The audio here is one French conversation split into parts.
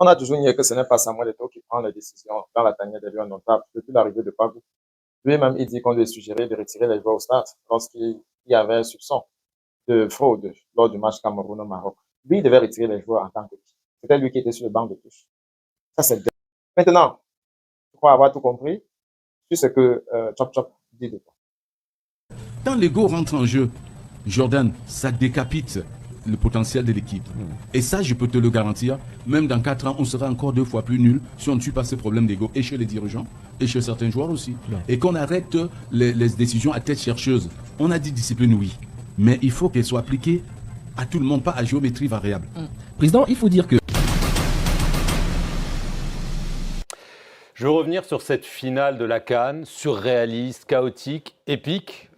On a toujours nié que ce n'est pas Samuel Eto'o qui prend les décisions dans la tanière des lions notables depuis l'arrivée de Babou. Lui-même, il dit qu'on lui a suggéré de retirer les joueurs au stade lorsqu'il y avait un soupçon de fraude lors du match Cameroun au Maroc. Lui, il devait retirer les joueurs en tant que qui. C'était lui qui était sur le banc de touche. Ça, c'est le Maintenant, je crois avoir tout compris sur ce que Chop Chop dit de toi. Quand l'ego rentre en jeu, Jordan, ça décapite le potentiel de l'équipe. Et ça, je peux te le garantir, même dans 4 ans, on sera encore 2 fois plus nul si on ne tue pas ces problèmes d'ego, et chez les dirigeants, et chez certains joueurs aussi. Et qu'on arrête les décisions à tête chercheuse. On a dit discipline, oui, mais il faut qu'elle soit appliquée à tout le monde, pas à géométrie variable. Président, il faut dire que... Je veux revenir sur cette finale de la CAN, surréaliste, chaotique, épique.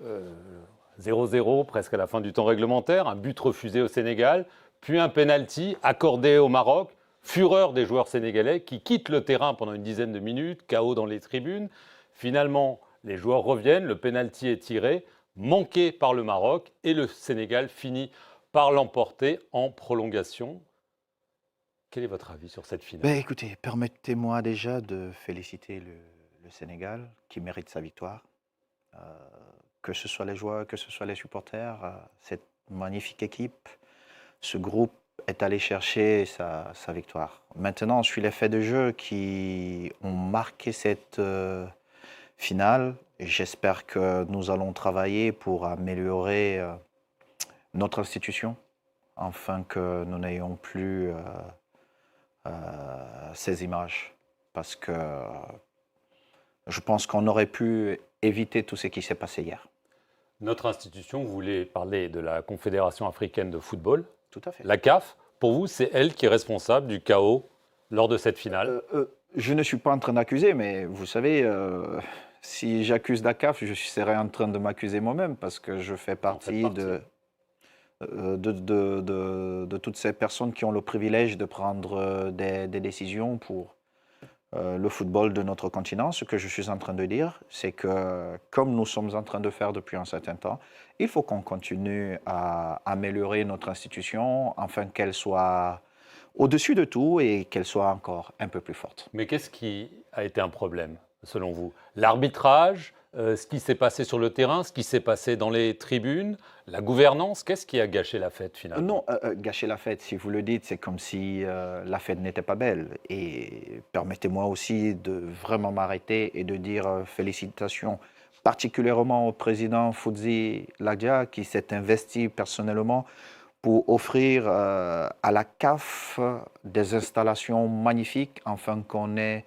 0-0, presque à la fin du temps réglementaire, un but refusé au Sénégal, puis un penalty accordé au Maroc. Fureur des joueurs sénégalais qui quittent le terrain pendant une dizaine de minutes, chaos dans les tribunes. Finalement, les joueurs reviennent, le penalty est tiré, manqué par le Maroc, et le Sénégal finit par l'emporter en prolongation. Quel est votre avis sur cette finale? Écoutez, permettez-moi déjà de féliciter le Sénégal qui mérite sa victoire. Que ce soit les joueurs, que ce soit les supporters, cette magnifique équipe, ce groupe est allé chercher sa victoire. Maintenant, sur les faits de jeu qui ont marqué cette finale, j'espère que nous allons travailler pour améliorer notre institution, afin que nous n'ayons plus ces images. Parce que je pense qu'on aurait pu éviter tout ce qui s'est passé hier. Notre institution, vous voulez parler de la Confédération africaine de football, Tout à fait. la CAF. Pour vous, c'est elle qui est responsable du chaos lors de cette finale? Je ne suis pas en train d'accuser, mais vous savez, si j'accuse la CAF, je serais en train de m'accuser moi-même, parce que je fais partie de toutes ces personnes qui ont le privilège de prendre des décisions pour le football de notre continent. Ce que je suis en train de dire, c'est que, comme nous sommes en train de faire depuis un certain temps, il faut qu'on continue à améliorer notre institution afin qu'elle soit au-dessus de tout et qu'elle soit encore un peu plus forte. Mais qu'est-ce qui a été un problème, selon vous? L'arbitrage, ce qui s'est passé sur le terrain, ce qui s'est passé dans les tribunes, la gouvernance, qu'est-ce qui a gâché la fête finalement? Non, gâcher la fête, si vous le dites, c'est comme si la fête n'était pas belle. Et permettez-moi aussi de vraiment m'arrêter et de dire félicitations particulièrement au président Foudzi Ladia qui s'est investi personnellement pour offrir à la CAF des installations magnifiques afin qu'on ait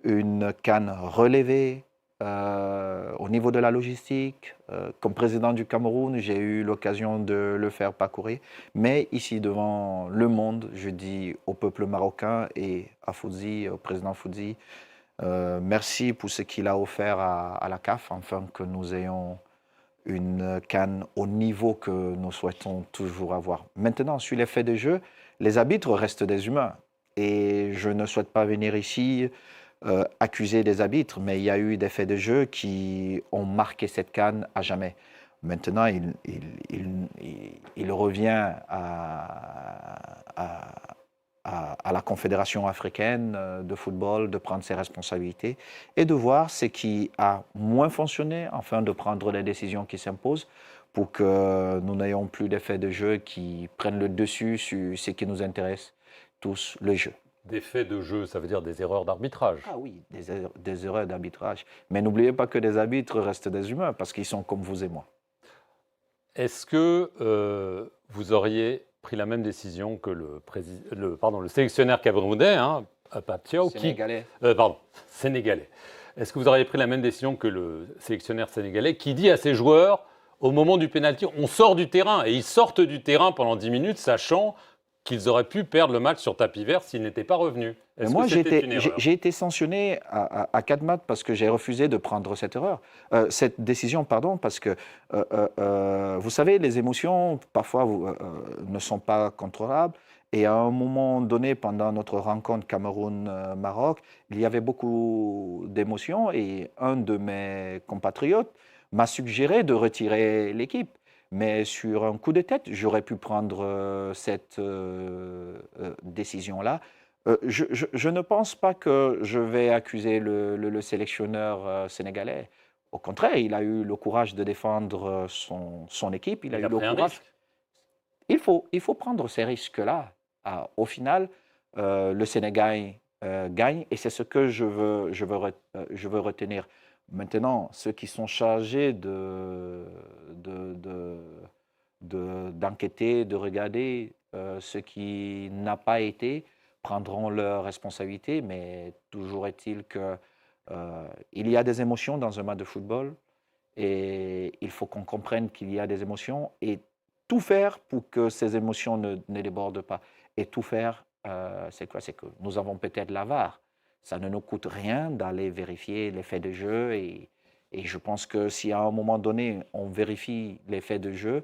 une CAN relevée au niveau de la logistique. Comme président du Cameroun, j'ai eu l'occasion de le faire parcourir. Mais ici, devant le monde, je dis au peuple marocain et à Foudzi, au président Foudzi, merci pour ce qu'il a offert à la CAF, afin que nous ayons une CAN au niveau que nous souhaitons toujours avoir. Maintenant, sur les faits de jeu, les arbitres restent des humains. Et je ne souhaite pas venir ici accuser des arbitres, mais il y a eu des faits de jeu qui ont marqué cette CAN à jamais. Maintenant, il revient à la Confédération africaine de football de prendre ses responsabilités et de voir ce qui a moins fonctionné afin de prendre les décisions qui s'imposent pour que nous n'ayons plus d'effets de jeu qui prennent le dessus sur ce qui nous intéresse tous, le jeu. Des faits de jeu, ça veut dire des erreurs d'arbitrage. Ah oui, des erreurs d'arbitrage. Mais n'oubliez pas que les arbitres restent des humains parce qu'ils sont comme vous et moi. Est-ce que vous auriez pris la même décision que le sélectionneur camerounais, Pape Thiaw, Sénégalais. Sénégalais. Est-ce que vous auriez pris la même décision que le sélectionneur sénégalais qui dit à ses joueurs, au moment du pénalty, on sort du terrain, et ils sortent du terrain pendant 10 minutes, sachant qu'ils auraient pu perdre le match sur tapis vert s'ils n'étaient pas revenus? Moi, j'ai été sanctionné à 4 matchs parce que j'ai refusé de prendre cette décision, parce que, vous savez, les émotions, parfois, ne sont pas contrôlables. Et à un moment donné, pendant notre rencontre Cameroun-Maroc, il y avait beaucoup d'émotions et un de mes compatriotes m'a suggéré de retirer l'équipe. Mais sur un coup de tête, j'aurais pu prendre cette décision-là. Je ne pense pas que je vais accuser le sélectionneur sénégalais. Au contraire, il a eu le courage de défendre son équipe. Il a Il eu a le pris un courage. risque. Il faut prendre ces risques-là. Au final, le Sénégal gagne et c'est ce que je veux retenir. Maintenant, ceux qui sont chargés d'enquêter, de regarder ce qui n'a pas été, prendront leurs responsabilités, mais toujours est-il que il y a des émotions dans un match de football et il faut qu'on comprenne qu'il y a des émotions et tout faire pour que ces émotions ne débordent pas. Et tout faire, c'est quoi? C'est que nous avons peut-être la VAR. Ça ne nous coûte rien d'aller vérifier les faits de jeu et je pense que si à un moment donné, on vérifie les faits de jeu,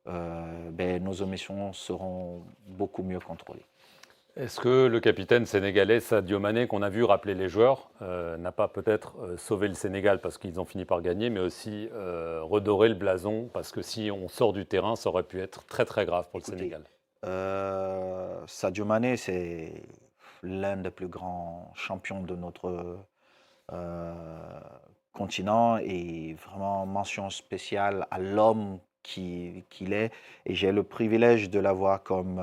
nos émissions seront beaucoup mieux contrôlées. Est-ce que le capitaine sénégalais Sadio Mané, qu'on a vu rappeler les joueurs, n'a pas peut-être sauvé le Sénégal parce qu'ils ont fini par gagner, mais aussi redoré le blason parce que si on sort du terrain, ça aurait pu être très très grave pour le Sénégal. Sadio Mané, c'est l'un des plus grands champions de notre continent et vraiment mention spéciale à l'homme qu'il est. Et j'ai le privilège de l'avoir comme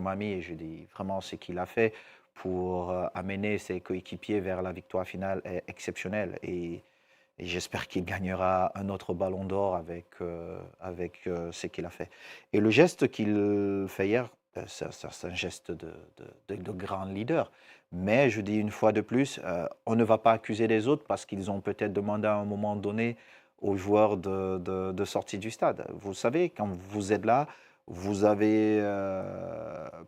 ami et je dis vraiment ce qu'il a fait pour amener ses coéquipiers vers la victoire finale est exceptionnel. Et j'espère qu'il gagnera un autre ballon d'or avec ce qu'il a fait. Et le geste qu'il fait hier, c'est un geste de grand leader. Mais je dis une fois de plus, on ne va pas accuser les autres parce qu'ils ont peut-être demandé à un moment donné aux joueurs de sortir du stade. Vous savez, quand vous êtes là, vous avez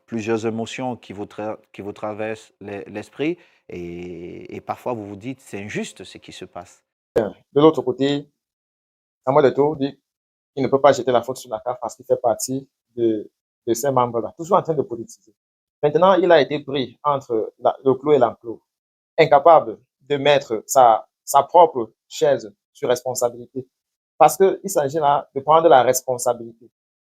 plusieurs émotions qui vous traversent l'esprit et parfois vous vous dites c'est injuste ce qui se passe. De l'autre côté, Samuel Eto'o dit qu'il ne peut pas jeter la faute sur la CAF parce qu'il fait partie de ces membres-là, toujours en train de politiser. Maintenant, il a été pris entre le clou et l'enclos, incapable de mettre sa propre chaise sur responsabilité. Parce qu'il s'agit là de prendre la responsabilité.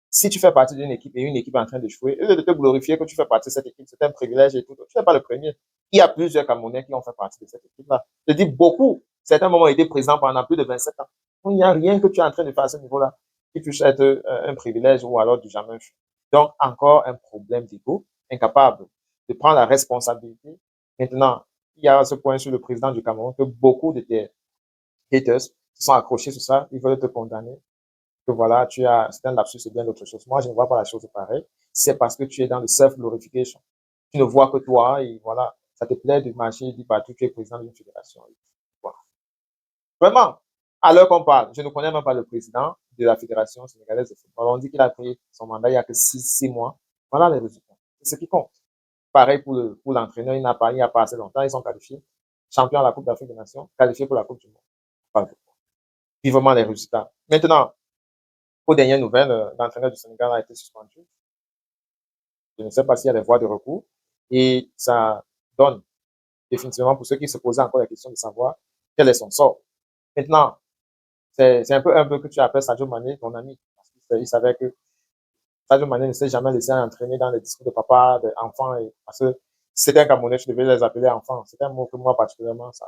Si tu fais partie d'une équipe et une équipe est en train de jouer, et de te glorifier que tu fais partie de cette équipe, c'est un privilège et tout, tu n'es pas le premier. Il y a plusieurs Camerounais qui ont fait partie de cette équipe-là. Je dis beaucoup, certains moments ont été présents pendant plus de 27 ans. Il n'y a rien que tu es en train de faire à ce niveau-là qui puisse être un privilège ou alors du jamais fait. Donc, encore un problème d'ego, incapable de prendre la responsabilité. Maintenant, il y a ce point sur le président du Cameroun que beaucoup de tes haters se sont accrochés sur ça, ils veulent te condamner. Que voilà, c'est un lapsus, c'est bien d'autres choses. Moi, je ne vois pas la chose pareille. C'est parce que tu es dans le self-glorification. Tu ne vois que toi et voilà, ça te plaît de marcher et de dire partout, tu es président d'une fédération. Voilà. Vraiment, à l'heure qu'on parle, je ne connais même pas le président de la Fédération sénégalaise de football. On dit qu'il a pris son mandat il n'y a que 6 mois. Voilà les résultats. C'est ce qui compte. Pareil pour l'entraîneur, il n'y a pas assez longtemps, ils sont qualifiés. Champion à la Coupe d'Afrique des Nations, qualifiés pour la Coupe du Monde. Voilà. Vivement les résultats. Maintenant, aux dernières nouvelles, l'entraîneur du Sénégal a été suspendu. Je ne sais pas s'il y a des voies de recours. Et ça donne définitivement pour ceux qui se posaient encore la question de savoir quel est son sort. Maintenant, c'est un peu que tu appelles Sadio Mané ton ami. Parce qu'il savait que Sadio Mané ne s'est jamais laissé entraîner dans les discours de papa, d'enfants. Parce que si c'était un Camerounais, tu devais les appeler enfants. C'est un mot que moi, particulièrement, ça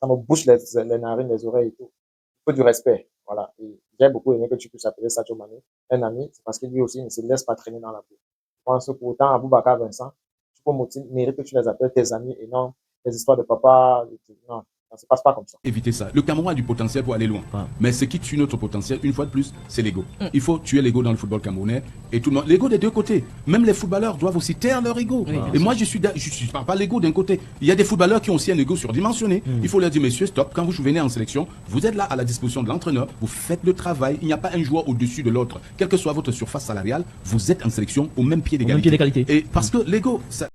me bouche les narines, les oreilles et tout. Il faut du respect. Voilà. Et j'ai beaucoup aimé que tu puisses appeler Sadio Mané un ami. C'est parce que lui aussi ne se laisse pas traîner dans la boue. Je pense que pourtant, Aboubakar Vincent, tu peux mériter que tu les appelles tes amis et non les histoires de papa. Non, ça ne se passe pas comme ça. Éviter ça. Le Cameroun a du potentiel pour aller loin. Mais ce qui tue notre potentiel, une fois de plus, c'est l'ego. Il faut tuer l'ego dans le football camerounais. Et tout le monde, l'ego des deux côtés. Même les footballeurs doivent aussi taire leur ego. Et moi, je parle pas l'ego d'un côté. Il y a des footballeurs qui ont aussi un ego surdimensionné. Il faut leur dire, messieurs, stop. Quand vous venez en sélection, vous êtes là à la disposition de l'entraîneur. Vous faites le travail. Il n'y a pas un joueur au-dessus de l'autre. Quelle que soit votre surface salariale, vous êtes en sélection au même pied d'égalité. Et parce que l'ego, ça